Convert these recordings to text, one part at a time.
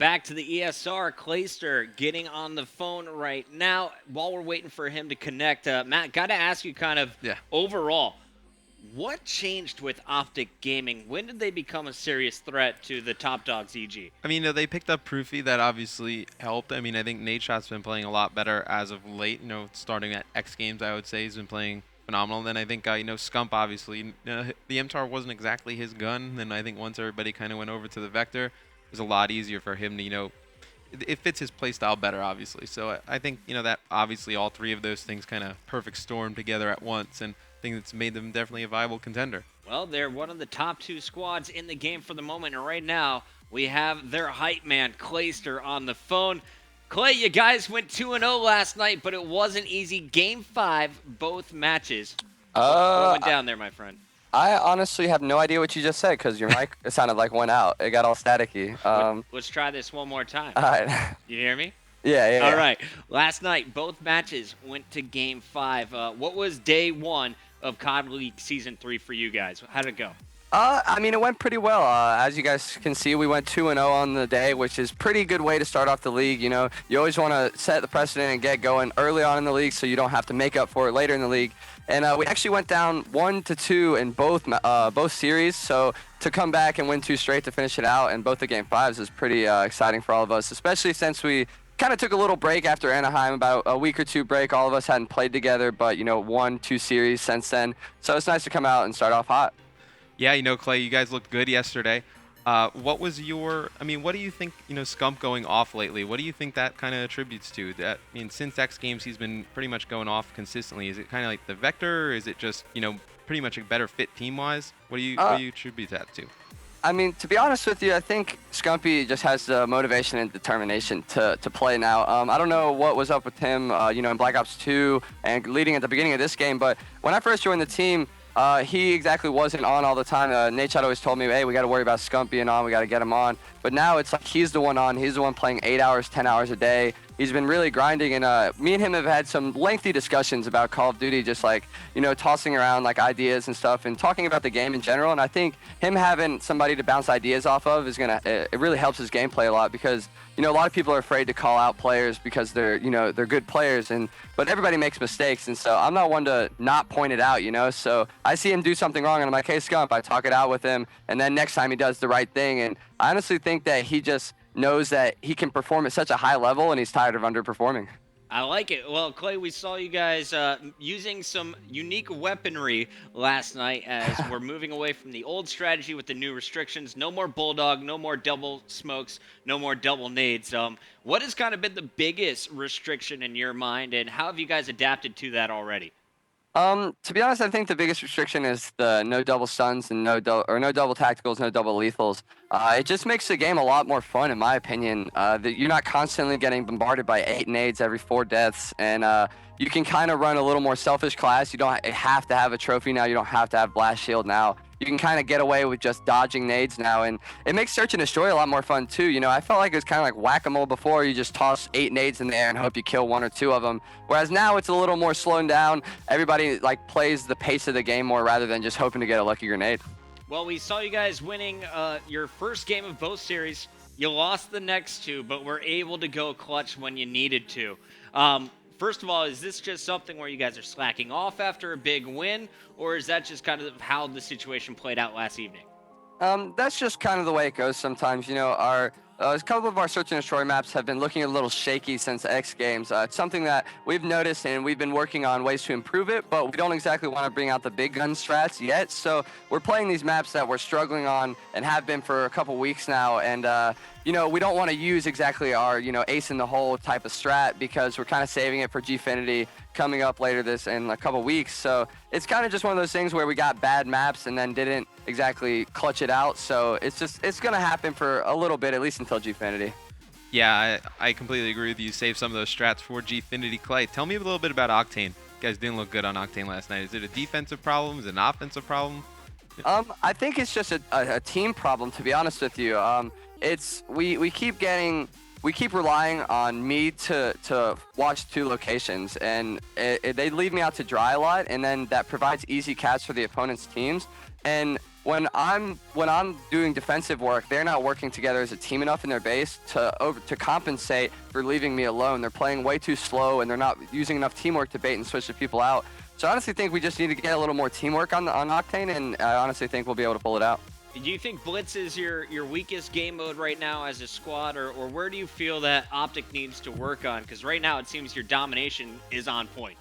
Back to the ESR, Clayster getting on the phone right now. While we're waiting for him to connect, Matt, got to ask you kind of Yeah. overall, what changed with Optic Gaming? When did they become a serious threat to the top dogs, EG? I mean, they picked up Proofy. That obviously helped. I mean, I think Nate Shot's been playing a lot better as of late. Starting at X Games, I would say he's been playing phenomenal. Then I think, Scump, obviously, the MTAR wasn't exactly his gun. Then I think once everybody kind of went over to the Vector, it was a lot easier for him to, it fits his playstyle better, obviously. So I think, that obviously all three of those things kind of perfect storm together at once, and I think it's made them definitely a viable contender. Well, they're one of the top two squads in the game for the moment, and right now we have their hype man, Clayster, on the phone. Clay, you guys went 2-0 last night, but it wasn't easy. Game 5, both matches. What went down there, my friend? I honestly have no idea what you just said because your mic, it sounded like went out. It got all staticky. Let's try this one more time. All right. You hear me? Yeah. All right. Last night, both matches went to Game 5. What was day 1 of COD League Season 3 for you guys? How'd it go? I mean, it went pretty well. As you guys can see, we went 2-0 on the day, which is pretty good way to start off the league. You always want to set the precedent and get going early on in the league so you don't have to make up for it later in the league. And we actually went down 1-2 in both series. So to come back and win 2 straight to finish it out in both the Game 5s is pretty exciting for all of us, especially since we kind of took a little break after Anaheim, about a week or 2 break. All of us hadn't played together, but, 1-2 series since then. So it's nice to come out and start off hot. Yeah, Clay, you guys looked good yesterday. What do you think, Scump going off lately? What do you think that kind of attributes to? Since X Games, he's been pretty much going off consistently. Is it kind of like the Vector, or is it just, pretty much a better fit team-wise? What do you attribute that to? I mean, to be honest with you, I think Scumpy just has the motivation and determination to play now. I don't know what was up with him, in Black Ops 2 and leading at the beginning of this game, but when I first joined the team, he exactly wasn't on all the time. Nate Shot always told me, hey, we got to worry about Scump being on. We got to get him on. But now it's like he's the one on. He's the one playing 8 hours, 10 hours a day. He's been really grinding, and me and him have had some lengthy discussions about Call of Duty, just like, tossing around like ideas and stuff and talking about the game in general. And I think him having somebody to bounce ideas off of it really helps his gameplay a lot because, a lot of people are afraid to call out players because they're good players, but everybody makes mistakes. And so I'm not one to not point it out, So I see him do something wrong, and I'm like, hey, Scump, I talk it out with him. And then next time he does the right thing. And I honestly think that he just knows that he can perform at such a high level, and he's tired of underperforming. I like it. Well, Clay, we saw you guys using some unique weaponry last night as we're moving away from the old strategy with the new restrictions. No more Bulldog, no more double smokes, no more double nades. What has kind of been the biggest restriction in your mind, and how have you guys adapted to that already? To be honest, I think the biggest restriction is the no double stuns and no double tacticals, no double lethals. It just makes the game a lot more fun, in my opinion. That you're not constantly getting bombarded by 8 nades every 4 deaths, and you can kind of run a little more selfish class. You don't have to have a trophy now. You don't have to have blast shield now. You can kind of get away with just dodging nades now, and it makes search and destroy a lot more fun too. I felt like it was kind of like whack-a-mole before. You just toss 8 nades in the air and hope you kill 1 or 2 of them. Whereas now it's a little more slowed down. Everybody plays the pace of the game more rather than just hoping to get a lucky grenade. Well, we saw you guys winning your first game of both series. You lost the next 2, but were able to go clutch when you needed to. First of all, is this just something where you guys are slacking off after a big win, or is that just kind of how the situation played out last evening? That's just kind of the way it goes sometimes. A couple of our search and destroy maps have been looking a little shaky since X Games. It's something that we've noticed, and we've been working on ways to improve it, but we don't exactly want to bring out the big gun strats yet. So we're playing these maps that we're struggling on and have been for a couple weeks now, and we don't want to use exactly our, ace in the hole type of strat because we're kind of saving it for Gfinity coming up later this in a couple weeks. So it's kind of just one of those things where we got bad maps and then didn't exactly clutch it out. So it's going to happen for a little bit, at least until Gfinity. Yeah, I completely agree with you. Save some of those strats for Gfinity. Clay, tell me a little bit about Octane. You guys didn't look good on Octane last night. Is it a defensive problem? Is it an offensive problem? I think it's just a team problem, to be honest with you. We keep relying on me to watch 2 locations, and they leave me out to dry a lot, and then that provides easy catch for the opponent's teams. And when I'm doing defensive work, they're not working together as a team enough in their base to compensate for leaving me alone. They're playing way too slow, and they're not using enough teamwork to bait and switch the people out. So I honestly think we just need to get a little more teamwork on Octane, and I honestly think we'll be able to pull it out. Do you think Blitz is your weakest game mode right now as a squad, or where do you feel that Optic needs to work on? Because right now it seems your domination is on point.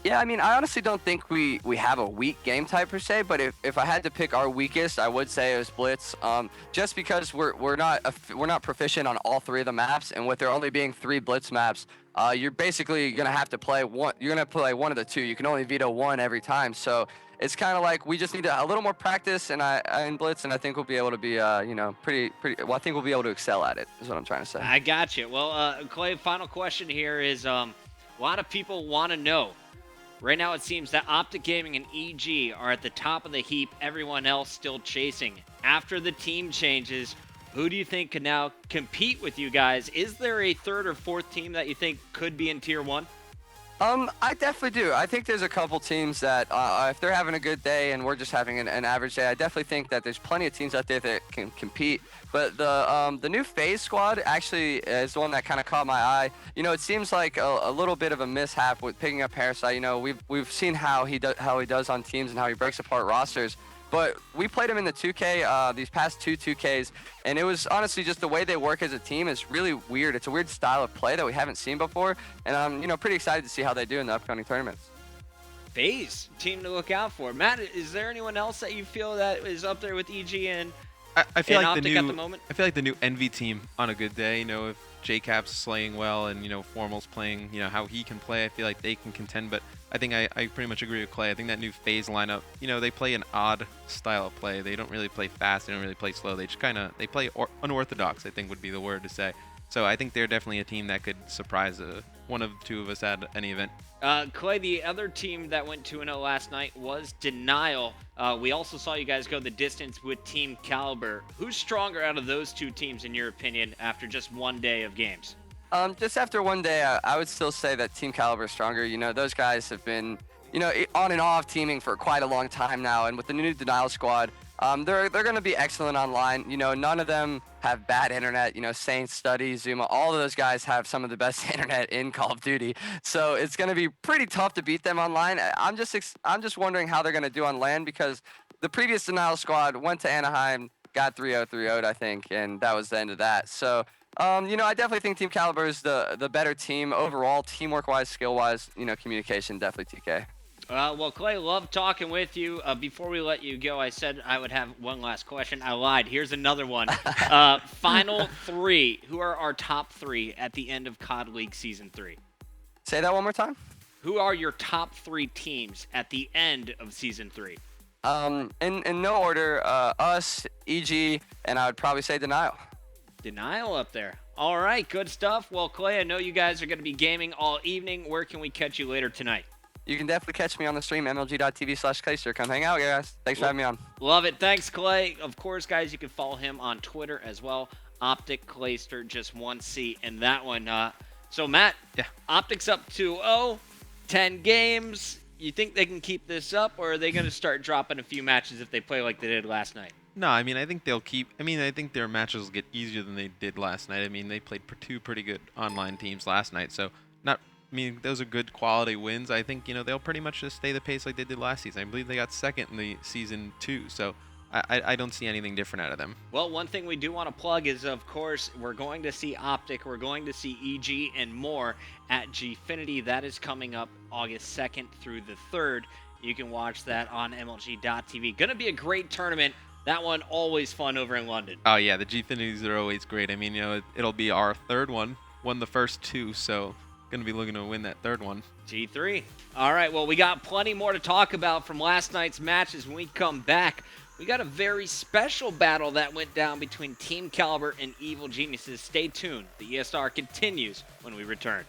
Yeah, I mean, I honestly don't think we have a weak game type per se, but if I had to pick our weakest, I would say it was Blitz. Just because we're not proficient on all three of the maps, and with there only being 3 Blitz maps, you're basically gonna have to play one. You're gonna play one of the two. You can only veto one every time. So it's kind of like we just need a little more practice, and in Blitz, and I think we'll be able to be pretty. Well, I think we'll be able to excel at it. Is what I'm trying to say. I got you. Well, Clay, final question here is a lot of people want to know. Right now, it seems that Optic Gaming and EG are at the top of the heap, everyone else still chasing. After the team changes, who do you think can now compete with you guys? Is there a third or fourth team that you think could be in Tier 1? I definitely do. I think there's a couple teams that, if they're having a good day and we're just having an average day, I definitely think that there's plenty of teams out there that can compete. But the new FaZe squad actually is the one that kind of caught my eye. You know, it seems like a little bit of a mishap with picking up Parasite. You know, we've seen how he does on teams and how he breaks apart rosters. But we played him in the 2K, these past 2 2Ks, and it was honestly just the way they work as a team is really weird. It's a weird style of play that we haven't seen before, and I'm pretty excited to see how they do in the upcoming tournaments. FaZe, team to look out for. Matt, is there anyone else that you feel that is up there with EG and I feel like Optic at the moment? I feel like the new Envy team on a good day. You know, if JCap's slaying well and Formal's playing, how he can play, I feel like they can contend. But I think I pretty much agree with Clay. I think that new FaZe lineup, they play an odd style of play. They don't really play fast. They don't really play slow. They just they play unorthodox, I think would be the word to say. So I think they're definitely a team that could surprise one of the two of us at any event. Clay, the other team that went 2-0 last night was Denial. We also saw you guys go the distance with Team Caliber. Who's stronger out of those two teams, in your opinion, after just one day of games? Just after one day, I would still say that Team Caliber is stronger. Those guys have been, on and off teaming for quite a long time now, and with the new Denial squad, they're going to be excellent online. None of them have bad internet. Saint, Study, Zuma, all of those guys have some of the best internet in Call of Duty. So it's going to be pretty tough to beat them online. I'm just wondering how they're going to do on LAN, because the previous Denial squad went to Anaheim, got 3-0, 3-0'd, I think, and that was the end of that. So, I definitely think Team Caliber is the better team overall, teamwork-wise, skill-wise. Communication, definitely TK. Well, Clay, love talking with you. Before we let you go, I said I would have one last question. I lied. Here's another one. Final 3. Who are our top 3 at the end of COD League Season 3? Say that one more time. Who are your top 3 teams at the end of Season 3? In no order, us, EG, and I would probably say Denial. Denial up there. All right, good stuff. Well, Clay, I know you guys are going to be gaming all evening. Where can we catch you later tonight? You can definitely catch me on the stream, mlg.tv/Clayster. Come hang out, guys. Thanks for having me on. Love it. Thanks, Clay. Of course, guys, you can follow him on Twitter as well. Optic Clayster, just one C in that one. So, Matt, yeah. Optic's up 2-0, 10 games. You think they can keep this up, or are they going to start dropping a few matches if they play like they did last night? No, I think they'll keep. I think their matches will get easier than they did last night. They played 2 pretty good online teams last night, so those are good quality wins. I think, they'll pretty much just stay the pace like they did last season. I believe they got second in the Season 2, so I don't see anything different out of them. Well, one thing we do want to plug is, of course, we're going to see Optic, we're going to see EG and more at Gfinity. That is coming up August 2nd through the 3rd. You can watch that on MLG.tv. Going to be a great tournament. That one always fun over in London. Oh, yeah, the Gfinities are always great. It'll be our 3rd one. Won the first 2, so going to be looking to win that 3rd one. G3. All right, well, we got plenty more to talk about from last night's matches. When we come back, we got a very special battle that went down between Team Caliber and Evil Geniuses. Stay tuned. The ESR continues when we return.